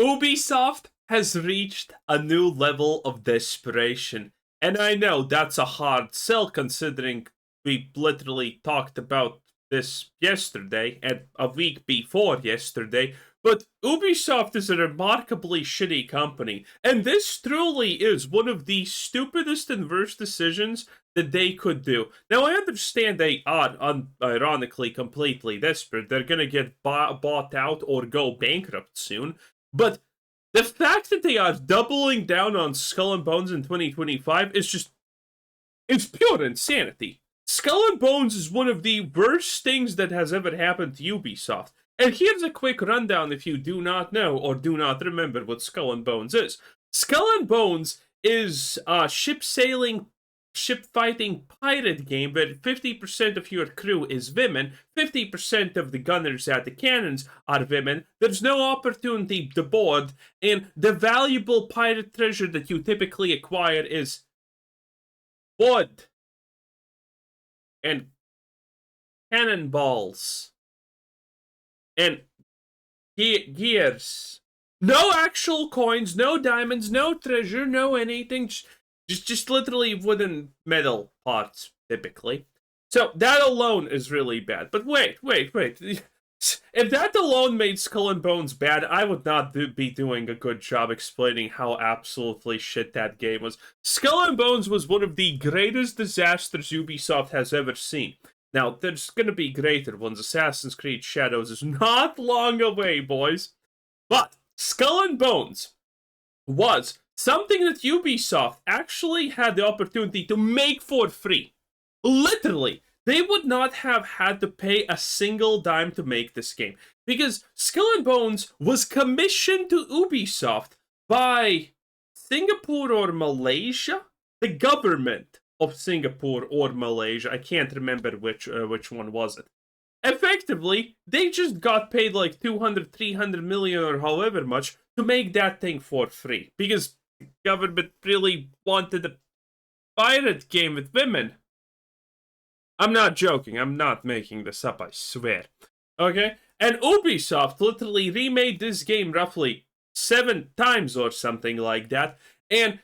Ubisoft has reached a new level of desperation. And I know that's a hard sell considering we literally talked about this yesterday and a week before yesterday. But Ubisoft is a remarkably shitty company. And this truly is one of the stupidest and worst decisions that they could do. Now, I understand they are, ironically, completely desperate. They're gonna get bought out or go bankrupt soon. But the fact that they are doubling down on Skull and Bones in 2025 is just, it's pure insanity. Skull and Bones is one of the worst things that has ever happened to Ubisoft. And here's a quick rundown if you do not know or do not remember what Skull and Bones is. Skull and Bones is a ship sailing, ship fighting pirate game where 50% of your crew is women, 50% of the gunners at the cannons are women, there's no opportunity to board, and the valuable pirate treasure that you typically acquire is wood and cannonballs and gears. No actual coins, no diamonds, no treasure, no anything. Just literally wooden metal parts, typically. So that alone is really bad. But wait. If that alone made Skull and Bones bad, I would not be doing a good job explaining how absolutely shit that game was. Skull and Bones was one of the greatest disasters Ubisoft has ever seen. Now, there's gonna be greater ones. Assassin's Creed Shadows is not long away, boys. But Skull and Bones was something that Ubisoft actually had the opportunity to make for free. Literally, they would not have had to pay a single dime to make this game. Because Skull and Bones was commissioned to Ubisoft by Singapore or Malaysia? The government of Singapore or Malaysia. I can't remember which one was it. Effectively, they just got paid like 200, 300 million or however much to make that thing for free. Because the government really wanted a pirate game with women. I'm not joking. I'm not making this up, I swear. Okay? And Ubisoft literally remade this game roughly 7 times or something like that. And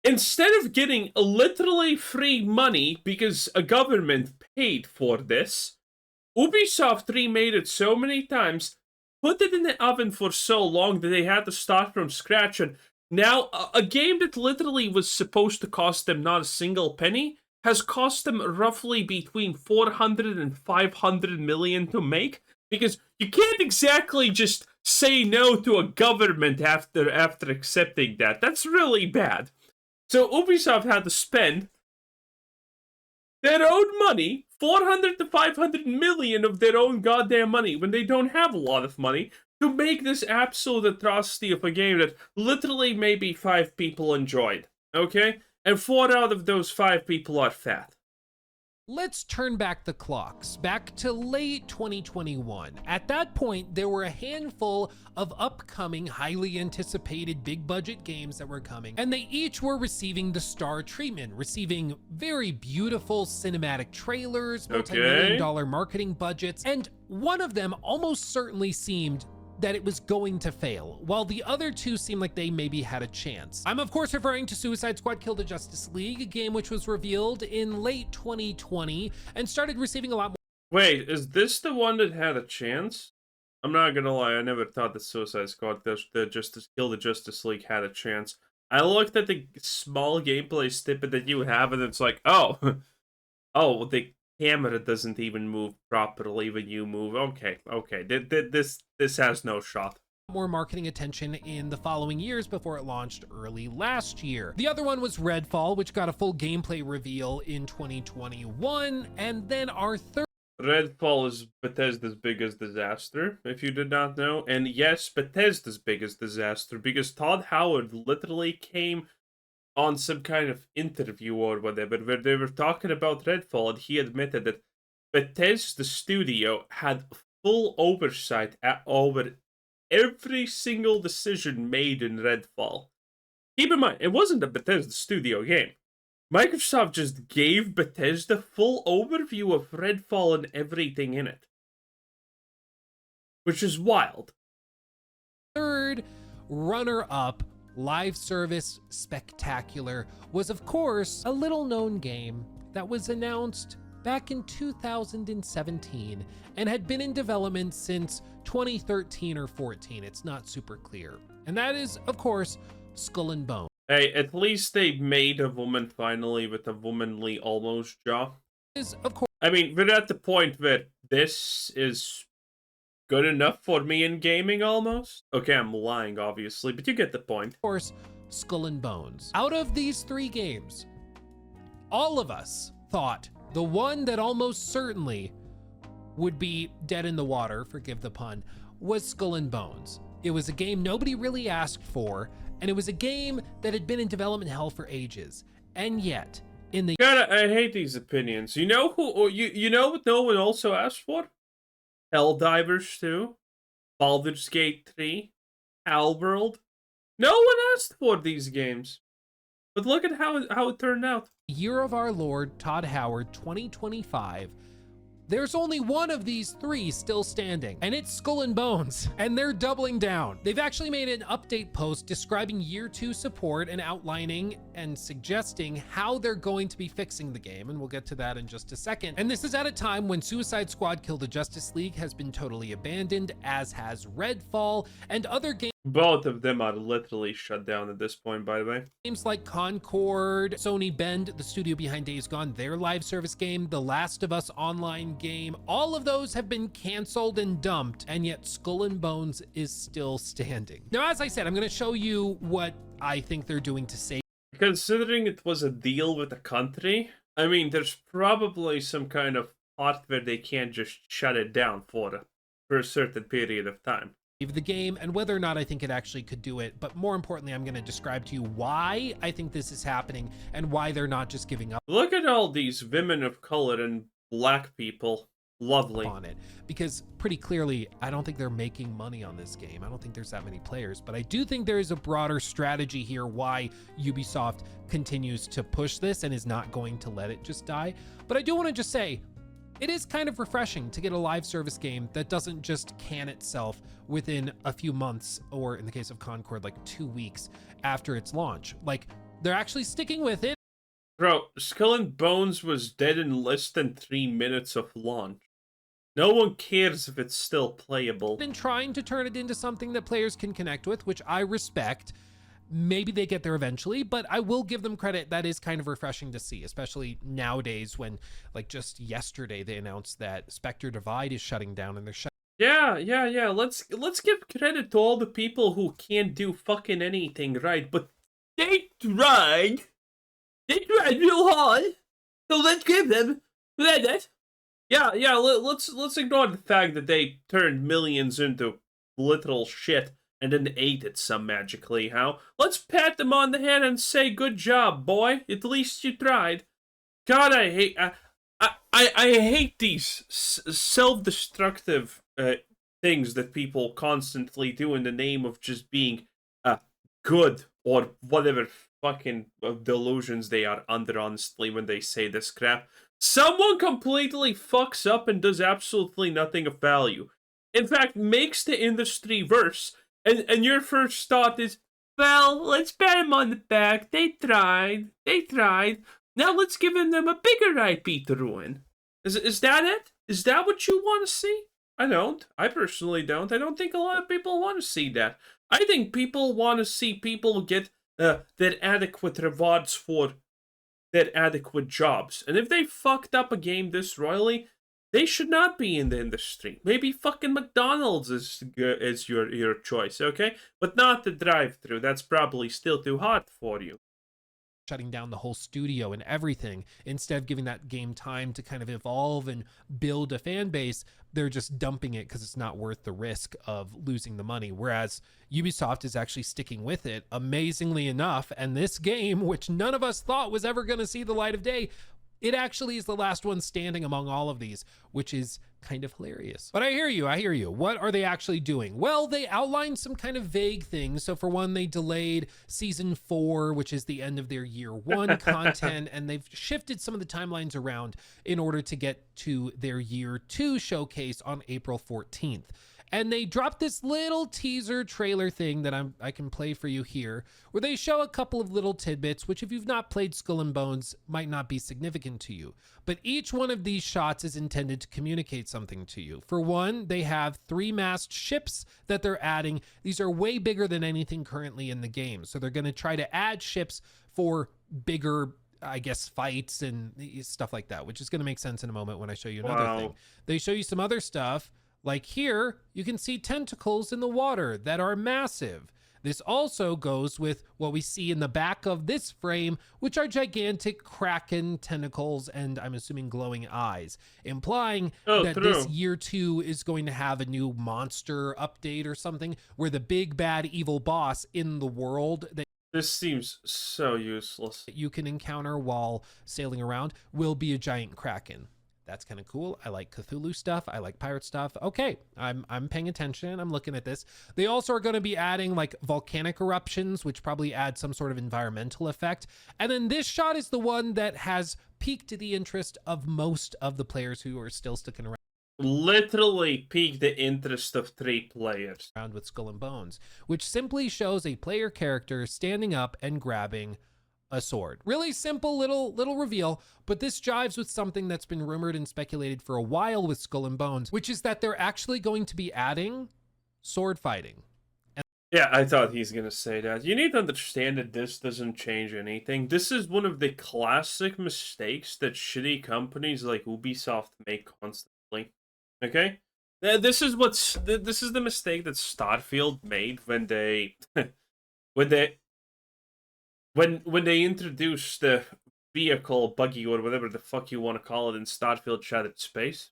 instead of getting literally free money because a government paid for this, Ubisoft remade it so many times, put it in the oven for so long that they had to start from scratch. And now, a game that literally was supposed to cost them not a single penny has cost them roughly between 400 and 500 million to make. Because you can't exactly just say no to a government after accepting that. That's really bad. So Ubisoft had to spend their own money, 400 to 500 million of their own goddamn money, when they don't have a lot of money, to make this absolute atrocity of a game that literally maybe 5 people enjoyed. Okay? And 4 out of those 5 people are fat. Let's turn back the clocks, back to late 2021. At that point, there were a handful of upcoming, highly anticipated big budget games that were coming, and they each were receiving the star treatment, receiving very beautiful cinematic trailers, multi-million dollar marketing budgets, and one of them almost certainly seemed that it was going to fail, while the other 2 seemed like they maybe had a chance. I'm of course referring to Suicide Squad Kill the Justice League, a game which was revealed in late 2020 and started receiving a lot more. Wait, is this the one that had a chance? I'm not gonna lie, I never thought that Suicide Squad Kill the Justice League had a chance. I looked at the small gameplay snippet that you have and it's like, oh, oh, the camera doesn't even move properly when you move. Okay. This has no shot. More marketing attention in the following years before it launched early last year. The other one was Redfall, which got a full gameplay reveal in 2021, and then our third. Redfall is Bethesda's biggest disaster, if you did not know. And yes, Bethesda's biggest disaster, because Todd Howard literally came on some kind of interview or whatever, where they were talking about Redfall, and he admitted that Bethesda Studio had full oversight over every single decision made in Redfall. Keep in mind, it wasn't a Bethesda Studio game. Microsoft just gave Bethesda full overview of Redfall and everything in it. Which is wild. Third runner-up live service spectacular was, of course, a little-known game that was announced back in 2017 and had been in development since 2013 or 14. It's not super clear. And that is, of course, Skull and Bones. Hey, at least they made a woman finally with a womanly almost jaw. Is, of course, I mean, we're at the point where this is good enough for me in gaming almost. Okay, I'm lying, obviously, but you get the point. Of course, Skull and Bones. Out of these three games, all of us thought the one that almost certainly would be dead in the water, forgive the pun, was Skull and Bones. It was a game nobody really asked for, and it was a game that had been in development hell for ages. And yet, in the God, I hate these opinions. You know who? You know what no one also asked for? Helldivers 2, Baldur's Gate 3, Palworld. No one asked for these games. But look at how it turned out. year of our Lord, Todd Howard, 2025, there's only one of these three still standing, and it's Skull and Bones, and they're doubling down. They've actually made an update post describing year 2 support and outlining and suggesting how they're going to be fixing the game, and we'll get to that in just a second. And this is at a time when Suicide Squad Kill the Justice League has been totally abandoned, as has Redfall, and other games Both of them are literally shut down at this point, by the way. Games like Concord, Sony Bend, the studio behind Days Gone, their live service game, The Last of Us online game, all of those have been canceled and dumped, and yet Skull and Bones is still standing. Now, as I said, I'm going to show you what I think they're doing to save. Considering it was a deal with the country, I mean, there's probably some kind of part where they can't just shut it down for a certain period of time. The game and whether or not I think it actually could do it. But more importantly, I'm going to describe to you why I think this is happening and why they're not just giving up Look at all these women of color and black people. Lovely. on it, because pretty clearly I don't think they're making money on this game. I don't think there's that many players, but I do think there is a broader strategy here why Ubisoft continues to push this and is not going to let it just die. But I do want to just say, it is kind of refreshing to get a live service game that doesn't just can itself within a few months, or in the case of Concord, like 2 weeks after its launch. Like, they're actually sticking with it. Bro, Skull and Bones was dead in less than 3 minutes of launch. No one cares if it's still playable. And trying to turn it into something that players can connect with, which I respect. Maybe they get there eventually, but I will give them credit. That is kind of refreshing to see, especially nowadays when, like, just yesterday they announced that Spectre Divide is shutting down, and they're shutting. Yeah. Let's give credit to all the people who can't do fucking anything right, but they tried. They tried real hard. So let's give them credit. Yeah. Let's ignore the fact that they turned millions into literal shit and then ate it some magically. How? Let's pat them on the head and say, "Good job, boy. At least you tried." God, I hate these self-destructive things that people constantly do in the name of just being good, or whatever fucking delusions they are under, honestly, when they say this crap. Someone completely fucks up and does absolutely nothing of value. In fact, makes the industry worse, and your first thought is, well, let's pat them on the back. They tried. Now let's give them a bigger IP to ruin. Is that it? Is that what you want to see? I don't. I personally don't. I don't think a lot of people want to see that. I think people want to see people get their adequate rewards for their adequate jobs. And if they fucked up a game this royally, they should not be in the industry. Maybe fucking McDonald's is your choice, okay? But not the drive-thru. That's probably still too hard for you. Shutting down the whole studio and everything, instead of giving that game time to kind of evolve and build a fan base, they're just dumping it because it's not worth the risk of losing the money. Whereas Ubisoft is actually sticking with it, amazingly enough. And this game, which none of us thought was ever going to see the light of day, it actually is the last one standing among all of these, which is kind of hilarious. But I hear you. What are they actually doing? Well, they outlined some kind of vague things. So for one, they delayed season 4, which is the end of their year 1 content, and they've shifted some of the timelines around in order to get to their year 2 showcase on April 14th. And they dropped this little teaser trailer thing that I can play for you here, where they show a couple of little tidbits, which if you've not played Skull and Bones might not be significant to you. But each one of these shots is intended to communicate something to you. For one, they have 3 masked ships that they're adding. These are way bigger than anything currently in the game. So they're going to try to add ships for bigger, I guess, fights and stuff like that, which is going to make sense in a moment when I show you another thing. They show you some other stuff. Like here, you can see tentacles in the water that are massive. This also goes with what we see in the back of this frame, which are gigantic kraken tentacles and I'm assuming glowing eyes, implying that this year 2 is going to have a new monster update or something where the big bad evil boss in the world that this seems so useless you can encounter while sailing around will be a giant kraken. That's kind of cool. I like Cthulhu stuff. I like pirate stuff. Okay, I'm paying attention. I'm looking at this. They also are going to be adding like volcanic eruptions, which probably add some sort of environmental effect. And then this shot is the one that has piqued the interest of most of the players who are still sticking around. Literally piqued the interest of 3 players. Around with Skull and Bones, which simply shows a player character standing up and grabbing a sword. Really simple little reveal, but this jives with something that's been rumored and speculated for a while with Skull and Bones, which is that they're actually going to be adding sword fighting. Yeah, I thought he's gonna say that. You need to understand that this doesn't change anything. This is one of the classic mistakes that shitty companies like Ubisoft make constantly. Okay? This is the mistake that Starfield made when they when they introduced the vehicle, buggy, or whatever the fuck you want to call it in Starfield Shattered Space.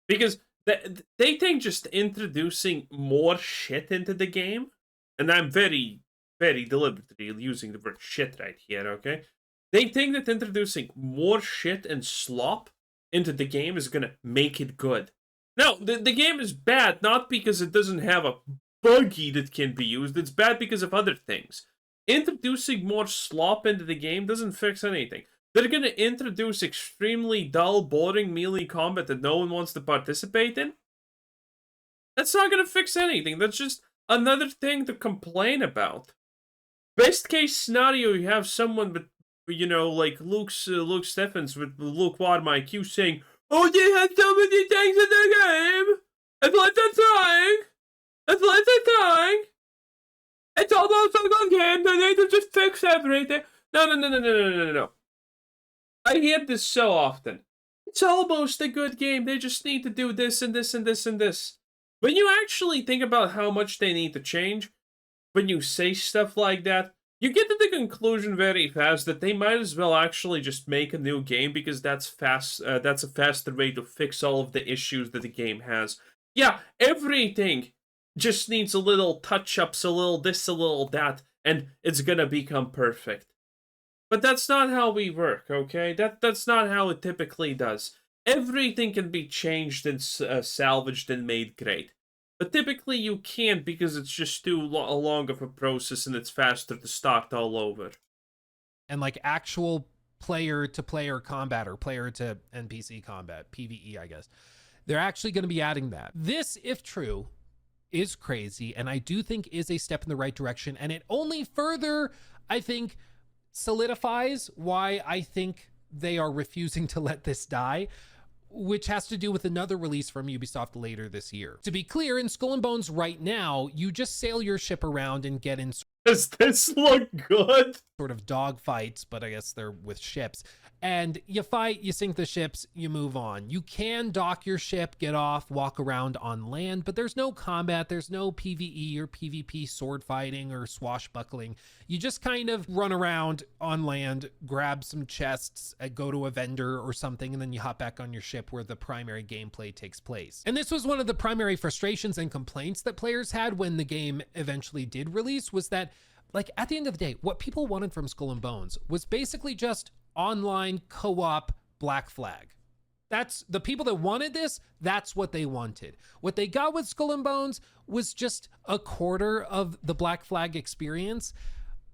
Because they think just introducing more shit into the game, and I'm very, very deliberately using the word shit right here, okay? They think that introducing more shit and slop into the game is gonna make it good. No, the game is bad, not because it doesn't have a buggy that can be used, it's bad because of other things. Introducing more slop into the game doesn't fix anything. They're going to introduce extremely dull, boring melee combat that no one wants to participate in. That's not going to fix anything. That's just another thing to complain about. Best case scenario, you have someone with, like Luke Steffens with lukewarm IQ saying, "Oh, they had so many things in the game. It's like they're trying. It's like they're trying. It's almost a good game. They need to just fix everything." No. I hear this so often. It's almost a good game. They just need to do this and this and this and this. When you actually think about how much they need to change, when you say stuff like that, you get to the conclusion very fast that they might as well actually just make a new game because that's fast. That's a faster way to fix all of the issues that the game has. Yeah, everything just needs a little touch-ups, a little this, a little that, and it's gonna become perfect. But that's not how we work, okay? That's not how it typically does. Everything can be changed and salvaged and made great. But typically you can't because it's just too long of a process and it's faster to start all over. And like actual player-to-player combat or player-to-NPC combat, PvE, I guess. They're actually going to be adding that. This, if true, is crazy, and I do think is a step in the right direction, and it only further, I think, solidifies why I think they are refusing to let this die, which has to do with another release from Ubisoft later this year. To be clear, in Skull and Bones right now, you just sail your ship around and get in. Does this look good? Sort of dog fights, but I guess they're with ships. And you fight, you sink the ships, you move on. You can dock your ship, get off, walk around on land, but there's no combat, there's no PvE or PvP sword fighting or swashbuckling. You just kind of run around on land, grab some chests, go to a vendor or something, and then you hop back on your ship where the primary gameplay takes place. And this was one of the primary frustrations and complaints that players had when the game eventually did release, was that, like, at the end of the day, what people wanted from Skull and Bones was basically just online co-op Black Flag. That's the people that wanted this. That's what they wanted. What they got with Skull and Bones was just a quarter of the Black Flag experience,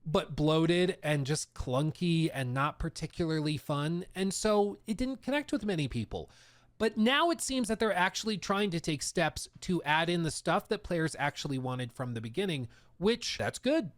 but bloated and just clunky and not particularly fun. And so it didn't connect with many people. But now it seems that they're actually trying to take steps to add in the stuff that players actually wanted from the beginning, which that's good.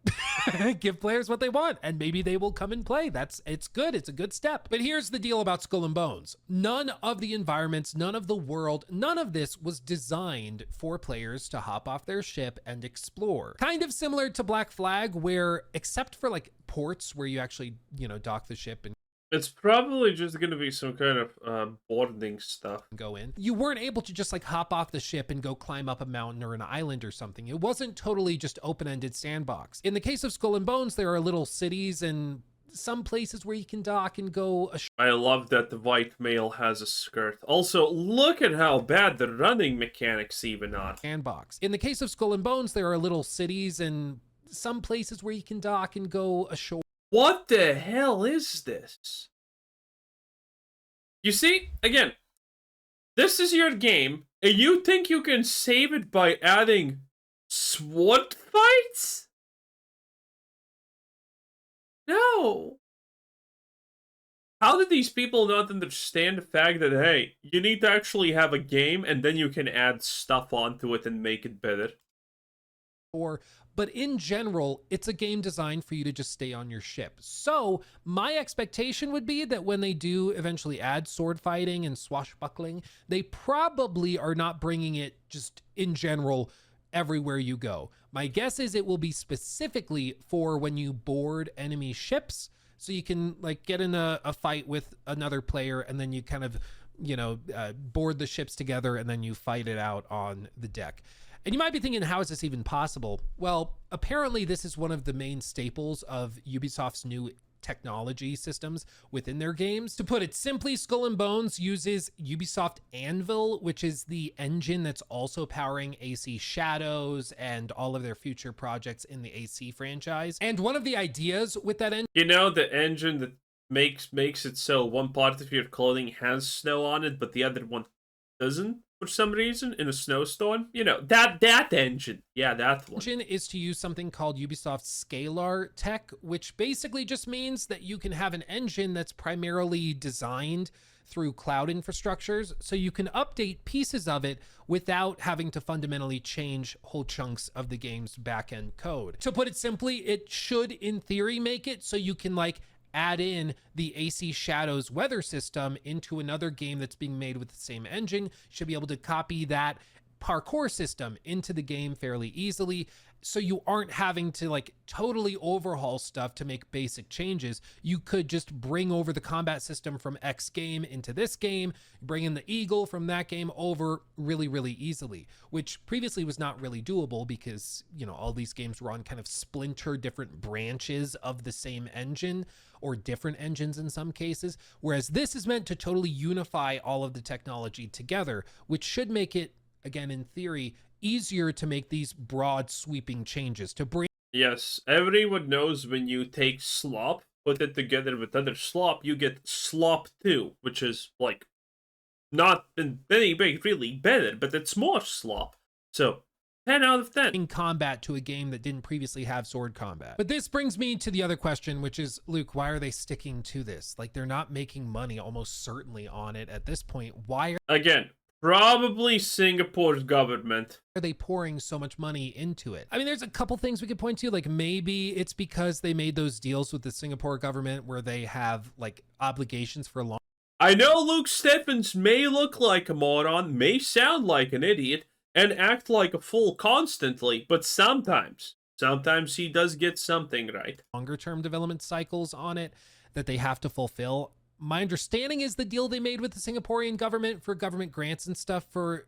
Give players what they want and maybe they will come and play. It's good. It's a good step. But here's the deal about Skull and Bones. None of the environments, none of the world, none of this was designed for players to hop off their ship and explore. Kind of similar to Black Flag, where except for like ports where you actually, dock the ship and It's probably just going to be some kind of boarding stuff. go in, you weren't able to just like hop off the ship and go climb up a mountain or an island or something. It wasn't totally just open-ended sandbox. In the case of Skull and Bones, there are little cities and some places where you can dock and go I love that the white male has a skirt. Also, look at how bad the running mechanics even are. sandbox. In the case of Skull and Bones, there are little cities and some places where you can dock and go ashore. What the hell is this? You see, again, this is your game, and you think you can save it by adding sword fights? No. How did these people not understand the fact that, hey, you need to actually have a game, and then you can add stuff onto it and make it better? But in general, it's a game designed for you to just stay on your ship. So my expectation would be that when they do eventually add sword fighting and swashbuckling, they probably are not bringing it just in general everywhere you go. My guess is it will be specifically for when you board enemy ships, so you can like get in a fight with another player and then you kind of, board the ships together and then you fight it out on the deck. And you might be thinking, how is this even possible? Well, apparently this is one of the main staples of Ubisoft's new technology systems within their games. To put it simply, Skull and Bones uses Ubisoft Anvil, which is the engine that's also powering AC Shadows and all of their future projects in the AC franchise. And one of the ideas with that engine, the engine that makes it so one part of your clothing has snow on it, but the other one doesn't for some reason in a snowstorm. That engine. Yeah, that one. engine is to use something called Ubisoft Scalar Tech, which basically just means that you can have an engine that's primarily designed through cloud infrastructures, so you can update pieces of it without having to fundamentally change whole chunks of the game's backend code. To put it simply, it should in theory make it so you can like add in the AC Shadows weather system into another game that's being made with the same engine. You should be able to copy that parkour system into the game fairly easily, so you aren't having to like totally overhaul stuff to make basic changes. You could just bring over the combat system from X game into this game, bring in the Eagle from that game over really, really easily, which previously was not really doable because, all these games were on kind of splinter different branches of the same engine, or different engines in some cases, whereas this is meant to totally unify all of the technology together, which should make it, again, in theory, easier to make these broad sweeping changes to bring. Yes, everyone knows when you take slop, put it together with other slop, you get slop 2, which is like not in any way really better, but it's more slop. So 10 out of 10. In combat to a game that didn't previously have sword combat. But this brings me to the other question, which is, Luke, why are they sticking to this? Like, they're not making money almost certainly on it at this point. Why Again, probably Singapore's government. are they pouring so much money into it? I mean, there's a couple things we could point to, like maybe it's because they made those deals with the Singapore government where they have like obligations for long. I know Luke Stephens may look like a moron, may sound like an idiot, and act like a fool constantly, but sometimes he does get something right. Longer term development cycles on it that they have to fulfill. My understanding is the deal they made with the Singaporean government for government grants and stuff for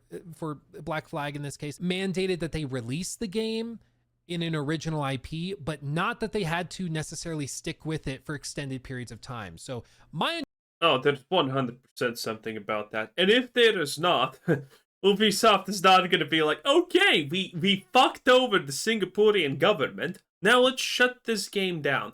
Black Flag in this case mandated that they release the game in an original IP, but not that they had to necessarily stick with it for extended periods of time. So there's 100% something about that. And if there is not, Ubisoft is not going to be like, okay, we fucked over the Singaporean government. Now let's shut this game down.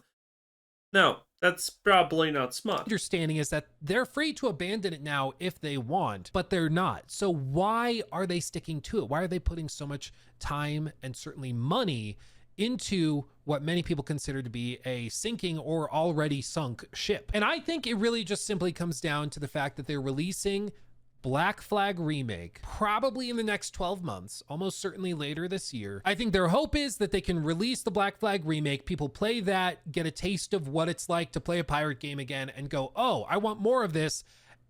No, that's probably not smart. understanding is that they're free to abandon it now if they want, but they're not. So why are they sticking to it? Why are they putting so much time and certainly money into what many people consider to be a sinking or already sunk ship? And I think it really just simply comes down to the fact that they're releasing Black Flag Remake, probably in the next 12 months, almost certainly later this year. I think their hope is that they can release the Black Flag Remake, people play that, get a taste of what it's like to play a pirate game again, and go, oh, I want more of this.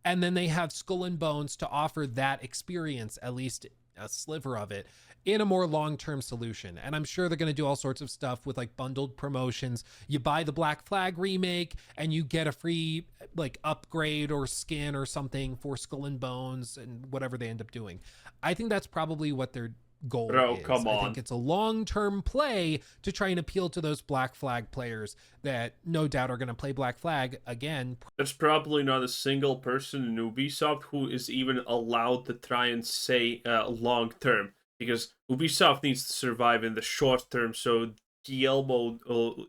And then they have Skull and Bones to offer that experience, at least a sliver of it, in a more long-term solution. And I'm sure they're going to do all sorts of stuff with like bundled promotions. You buy the Black Flag Remake and you get a free like upgrade or skin or something for Skull and Bones and whatever they end up doing. I think that's probably what their goal Bro, is. come I on. think it's a long-term play to try and appeal to those Black Flag players that no doubt are going to play Black Flag again. There's probably not a single person in Ubisoft who is even allowed to try and say long term, because Ubisoft needs to survive in the short term, so Guillermo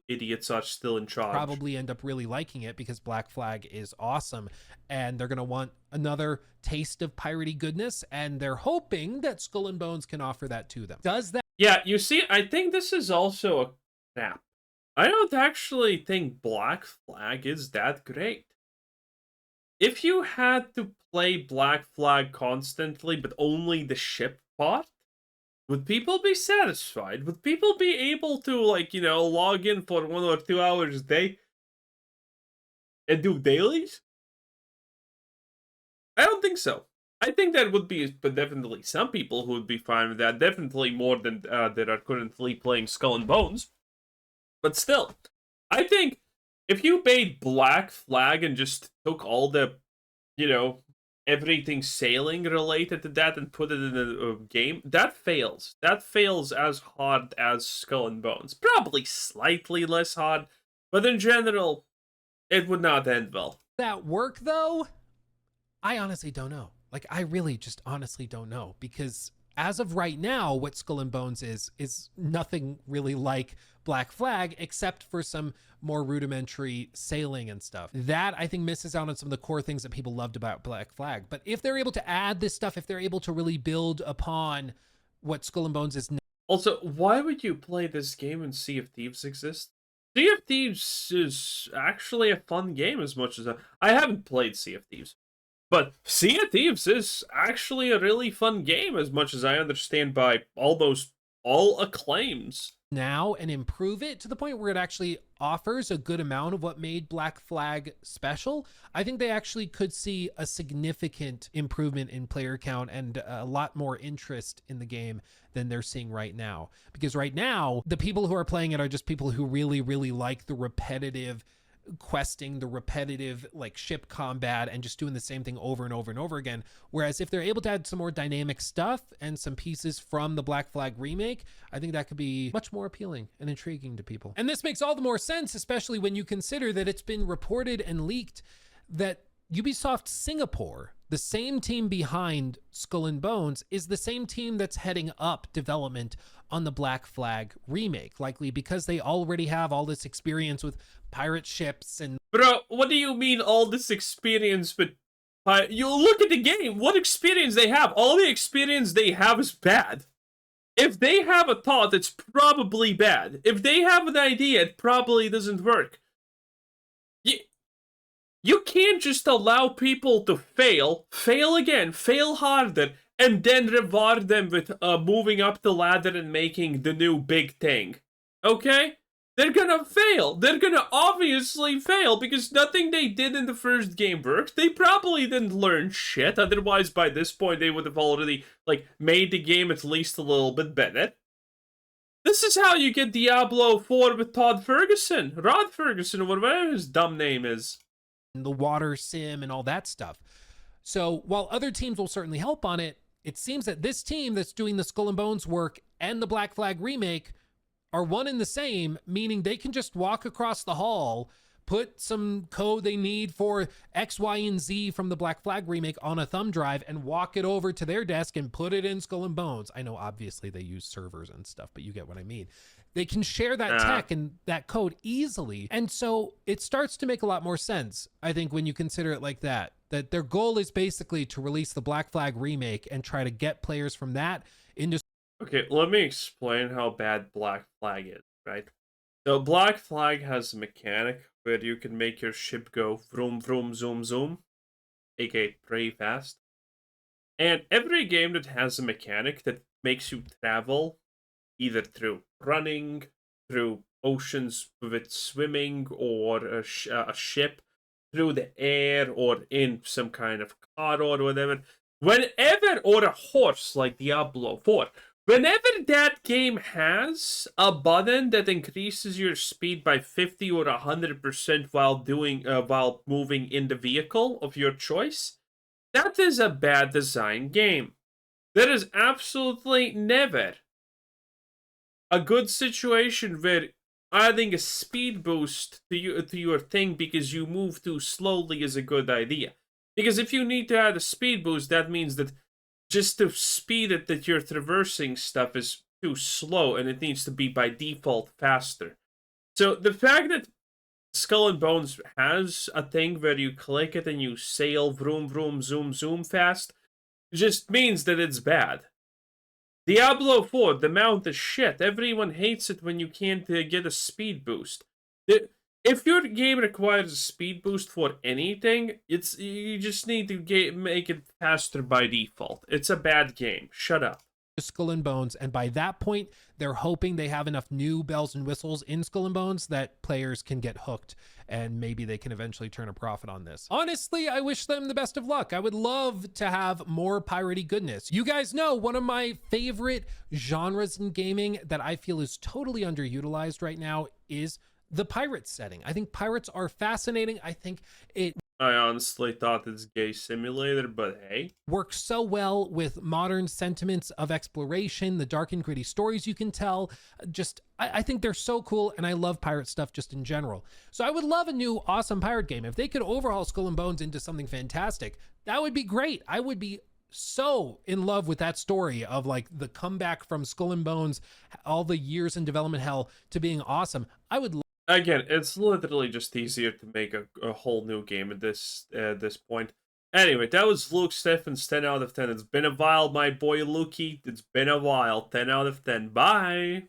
idiots are still in charge. Probably end up really liking it because Black Flag is awesome and they're going to want another taste of piratey goodness, and they're hoping that Skull and Bones can offer that to them. Does that? Yeah, you see, I think this is also a snap. I don't actually think Black Flag is that great. If you had to play Black Flag constantly, but only the ship part, would people be satisfied? Would people be able to, like, you know, log in for 1 or 2 hours a day and do dailies? I don't think so. I think that would be, but definitely some people who would be fine with that. Definitely more than that are currently playing Skull and Bones. But still, I think if you made Black Flag and just took all the, you know, everything sailing related to that and put it in a game, that fails. That fails as hard as Skull and Bones. Probably slightly less hard, but in general, it would not end well. That work though? I honestly don't know. Like, I really just honestly don't know, because as of right now, what Skull and Bones is nothing really like Black Flag, except for some more rudimentary sailing and stuff. That, I think, misses out on some of the core things that people loved about Black Flag. But if they're able to add this stuff, if they're able to really build upon what Skull and Bones is now. Also, why would you play this game when Sea of Thieves exists? Sea of Thieves is actually a fun game as much as I haven't played Sea of Thieves. But Sea of Thieves is actually a really fun game, as much as I understand by almost all acclaims. Now and improve it to the point where it actually offers a good amount of what made Black Flag special, I think they actually could see a significant improvement in player count and a lot more interest in the game than they're seeing right now. Because right now, the people who are playing it are just people who really, really like the repetitive questing, the repetitive like ship combat, and just doing the same thing over and over and over again. Whereas if they're able to add some more dynamic stuff and some pieces from the Black Flag remake, I think that could be much more appealing and intriguing to people. And this makes all the more sense, especially when you consider that it's been reported and leaked that Ubisoft Singapore, the same team behind Skull and Bones, is the same team that's heading up development on the Black Flag remake, likely because they already have all this experience with pirate ships and... Bro, what do you mean all this experience with... you look at the game, what experience they have? All the experience they have is bad. If they have a thought, it's probably bad. If they have an idea, it probably doesn't work. You can't just allow people to fail again, fail harder, and then reward them with moving up the ladder and making the new big thing. Okay? They're gonna fail. They're gonna obviously fail because nothing they did in the first game worked. They probably didn't learn shit, otherwise by this point they would have already, like, made the game at least a little bit better. This is how you get Diablo 4 with Rod Ferguson, or whatever his dumb name is. The water sim and all that stuff. So while other teams will certainly help on it, it seems that this team that's doing the Skull and Bones work and the Black Flag remake are one and the same, meaning they can just walk across the hall, put some code they need for X, Y, and Z from the Black Flag remake on a thumb drive and walk it over to their desk and put it in Skull and Bones. I know obviously they use servers and stuff, but you get what I mean. They can share that tech and that code easily. And so it starts to make a lot more sense, I think, when you consider it like that their goal is basically to release the Black Flag remake and try to get players from that into... Okay, let me explain how bad Black Flag is, right? So Black Flag has a mechanic where you can make your ship go vroom, vroom, zoom, zoom, aka pretty fast. And every game that has a mechanic that makes you travel either through running, through oceans with swimming, or a ship, through the air, or in some kind of car or whatever. Whenever, or a horse like Diablo 4, whenever that game has a button that increases your speed by 50 or 100% while moving in the vehicle of your choice, that is a bad design game. There is absolutely never a good situation where adding a speed boost to your thing because you move too slowly is a good idea. Because if you need to add a speed boost, that means that just the speed that you're traversing stuff is too slow and it needs to be by default faster. So the fact that Skull and Bones has a thing where you click it and you sail vroom vroom zoom zoom fast just means that it's bad. Diablo 4, the mount is shit. Everyone hates it when you can't get a speed boost. If your game requires a speed boost for anything, you just need to make it faster by default. It's a bad game. Shut up. Skull and Bones, and by that point they're hoping they have enough new bells and whistles in Skull and Bones that players can get hooked and maybe they can eventually turn a profit on this. Honestly, I wish them the best of luck. I would love to have more piratey goodness. You guys know one of my favorite genres in gaming that I feel is totally underutilized right now is the pirate setting. I think pirates are fascinating. I think it I honestly thought it's Gay Simulator, but hey. works so well with modern sentiments of exploration, the dark and gritty stories you can tell. I think they're so cool, and I love pirate stuff just in general. So I would love a new awesome pirate game. If they could overhaul Skull and Bones into something fantastic, that would be great. I would be so in love with that story of like the comeback from Skull and Bones, all the years in development hell to being awesome. I would Again, it's literally just easier to make a whole new game at this point. Anyway, that was Luke Steffens 10 out of 10. It's been a while, my boy Lukey. It's been a while. 10 out of 10. Bye!